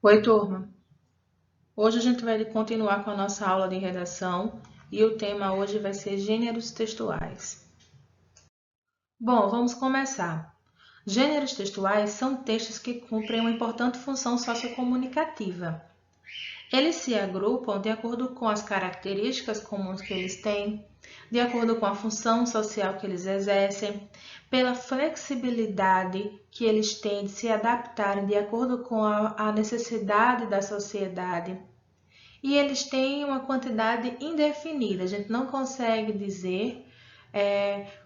Oi, turma. Hoje a gente vai continuar com a nossa aula de redação e o tema hoje vai ser gêneros textuais. Bom, vamos começar. Gêneros textuais são textos que cumprem uma importante função sociocomunicativa. Eles se agrupam de acordo com as características comuns que eles têm, de acordo com a função social que eles exercem, pela flexibilidade que eles têm de se adaptarem de acordo com a necessidade da sociedade. E eles têm uma quantidade indefinida, a gente não consegue dizer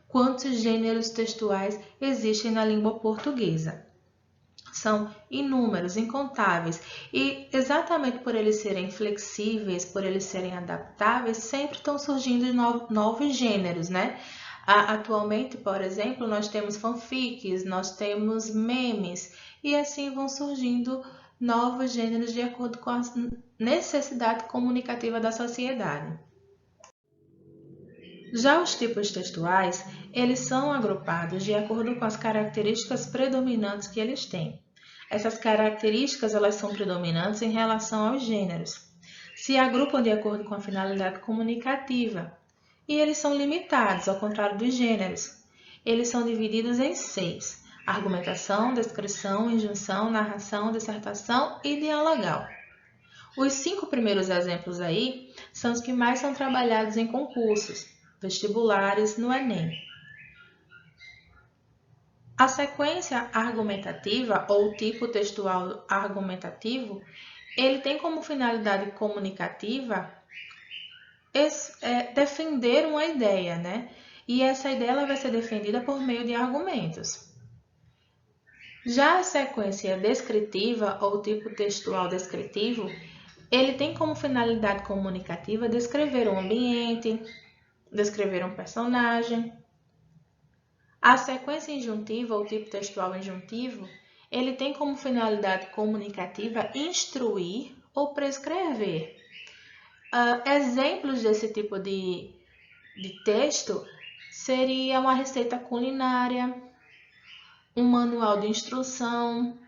quantos gêneros textuais existem na língua portuguesa. São inúmeros, incontáveis, e exatamente por eles serem flexíveis, por eles serem adaptáveis, sempre estão surgindo novos gêneros, né? Atualmente, por exemplo, nós temos fanfics, nós temos memes, e assim vão surgindo novos gêneros de acordo com a necessidade comunicativa da sociedade. Já os tipos textuais, eles são agrupados de acordo com as características predominantes que eles têm. Essas características elas são predominantes em relação aos gêneros. Se agrupam de acordo com a finalidade comunicativa. E eles são limitados, ao contrário dos gêneros. Eles são divididos em 6: argumentação, descrição, injunção, narração, dissertação e dialogal. Os 5 primeiros exemplos aí são os que mais são trabalhados em concursos vestibulares no Enem. A sequência argumentativa ou tipo textual argumentativo, ele tem como finalidade comunicativa defender uma ideia, né? E essa ideia ela vai ser defendida por meio de argumentos. Já a sequência descritiva ou tipo textual descritivo, ele tem como finalidade comunicativa descrever um ambiente, descrever um personagem. A sequência injuntiva ou tipo textual injuntivo, ele tem como finalidade comunicativa instruir ou prescrever. Exemplos desse tipo de texto seria uma receita culinária, um manual de instrução,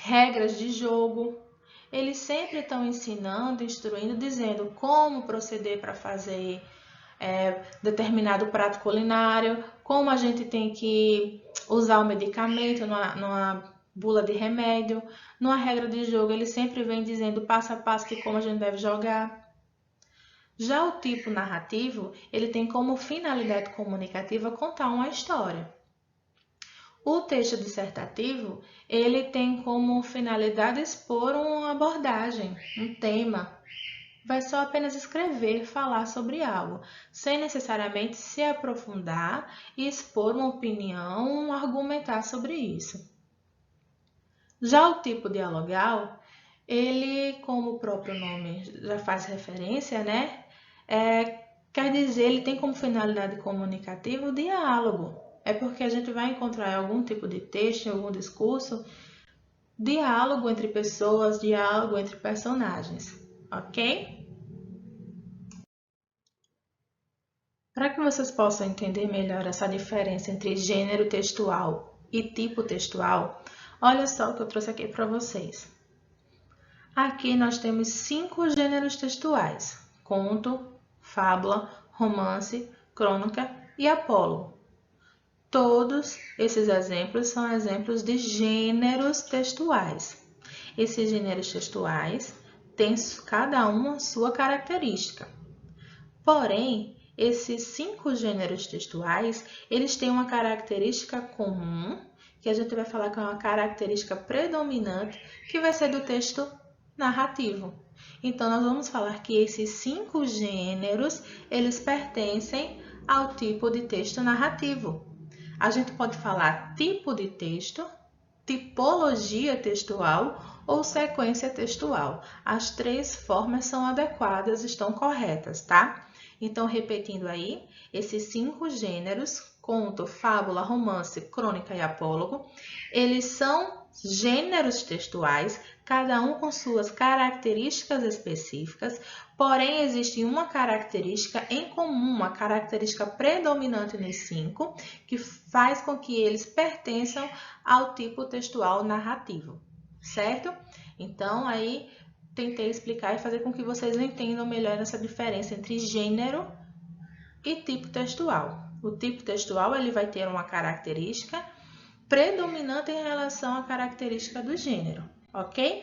regras de jogo. Eles sempre estão ensinando, instruindo, dizendo como proceder para fazer determinado prato culinário, como a gente tem que usar o medicamento numa bula de remédio. Numa regra de jogo, ele sempre vem dizendo passo a passo de como a gente deve jogar. Já o tipo narrativo, ele tem como finalidade comunicativa contar uma história. O texto dissertativo, ele tem como finalidade expor uma abordagem, um tema. Vai só apenas escrever, falar sobre algo, sem necessariamente se aprofundar e expor uma opinião, argumentar sobre isso. Já o tipo dialogal, ele, como o próprio nome já faz referência, né? Quer dizer, ele tem como finalidade comunicativa o diálogo. É porque a gente vai encontrar em algum tipo de texto, em algum discurso, diálogo entre pessoas, diálogo entre personagens, ok? Para que vocês possam entender melhor essa diferença entre gênero textual e tipo textual, olha só o que eu trouxe aqui para vocês. Aqui nós temos 5 gêneros textuais: conto, fábula, romance, crônica e apólogo. Todos esses exemplos são exemplos de gêneros textuais. Esses gêneros textuais têm cada um a sua característica. Porém, esses 5 gêneros textuais, eles têm uma característica comum, que a gente vai falar que é uma característica predominante, que vai ser do texto narrativo. Então, nós vamos falar que esses 5 gêneros, eles pertencem ao tipo de texto narrativo. A gente pode falar tipo de texto, tipologia textual ou sequência textual. As 3 formas são adequadas, estão corretas, tá? Então, repetindo aí, esses 5 gêneros, conto, fábula, romance, crônica e apólogo, eles são gêneros textuais, cada um com suas características específicas, porém existe uma característica em comum, uma característica predominante nos 5, que faz com que eles pertençam ao tipo textual narrativo. certo? Então, aí tentei explicar e fazer com que vocês entendam melhor essa diferença entre gênero e tipo textual. O tipo textual ele vai ter uma característica predominante em relação à característica do gênero, ok?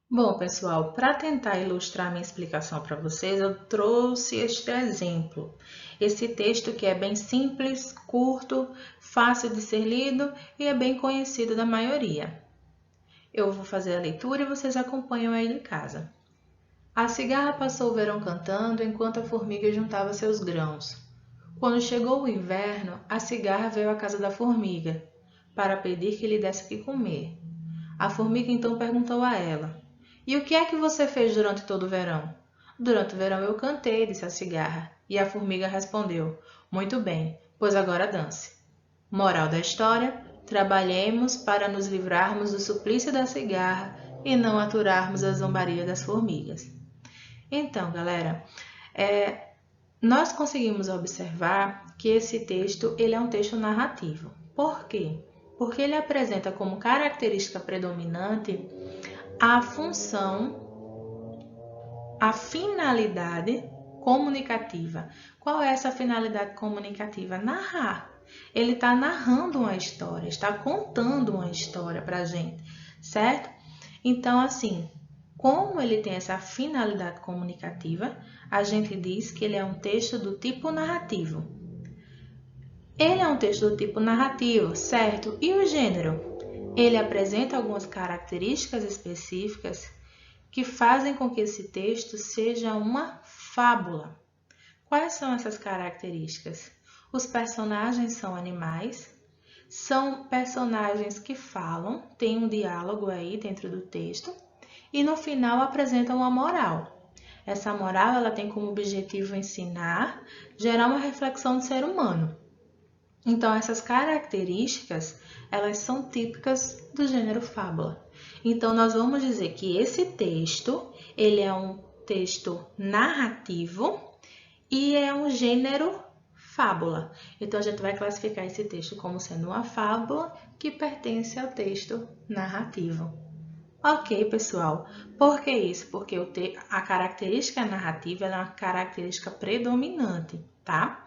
Bom, pessoal, para tentar ilustrar minha explicação para vocês, eu trouxe este exemplo. Esse texto que é bem simples, curto, fácil de ser lido e é bem conhecido da maioria. Eu vou fazer a leitura e vocês acompanham aí de casa. A cigarra passou o verão cantando enquanto a formiga juntava seus grãos. Quando chegou o inverno, a cigarra veio à casa da formiga para pedir que lhe desse o que comer. A formiga então perguntou a ela: "E o que é que você fez durante todo o verão?" "Durante o verão eu cantei", disse a cigarra. E a formiga respondeu: "Muito bem, pois agora dance." Moral da história: trabalhemos para nos livrarmos do suplício da cigarra e não aturarmos a zombaria das formigas. Então, galera, nós conseguimos observar que esse texto ele é um texto narrativo. Por quê? Porque ele apresenta como característica predominante a função, a finalidade comunicativa. Qual é essa finalidade comunicativa? Narrar. Ele está narrando uma história, está contando uma história para a gente, certo? Então, assim, como ele tem essa finalidade comunicativa, a gente diz que ele é um texto do tipo narrativo. Ele é um texto do tipo narrativo, certo? E o gênero? Ele apresenta algumas características específicas que fazem com que esse texto seja uma fábula. Quais são essas características? Os personagens são animais, são personagens que falam, tem um diálogo aí dentro do texto, e no final apresentam uma moral. Essa moral ela tem como objetivo ensinar, gerar uma reflexão do ser humano. Então, essas características, elas são típicas do gênero fábula. Então, nós vamos dizer que esse texto, ele é um texto narrativo e é um gênero fábula. Então, a gente vai classificar esse texto como sendo uma fábula que pertence ao texto narrativo. Ok, pessoal. Por que isso? Porque a característica narrativa é uma característica predominante, tá?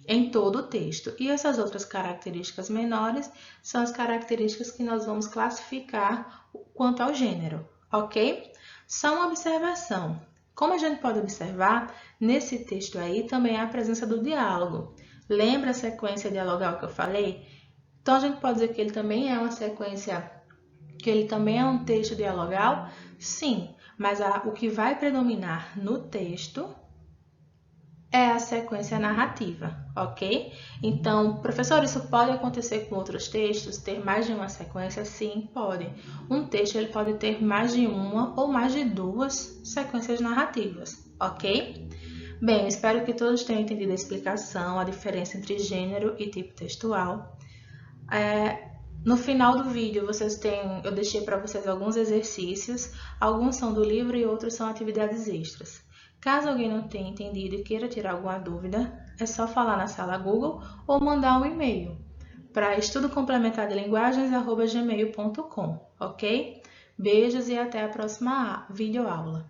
Em todo o texto. E essas outras características menores são as características que nós vamos classificar quanto ao gênero, ok? Só uma observação. Como a gente pode observar, nesse texto aí também há a presença do diálogo. Lembra a sequência dialogal que eu falei? Então, a gente pode dizer que ele também é uma sequência, que ele também é um texto dialogal? Sim, mas o que vai predominar no texto é a sequência narrativa, ok? Então, professor, isso pode acontecer com outros textos? Ter mais de uma sequência? Sim, pode. Um texto ele pode ter mais de uma ou mais de duas sequências narrativas, ok? Bem, espero que todos tenham entendido a explicação, a diferença entre gênero e tipo textual. No final do vídeo, eu deixei para vocês alguns exercícios, alguns são do livro e outros são atividades extras. Caso alguém não tenha entendido e queira tirar alguma dúvida, é só falar na sala Google ou mandar um e-mail para estudocomplementardelinguagens@gmail.com, ok? Beijos e até a próxima videoaula.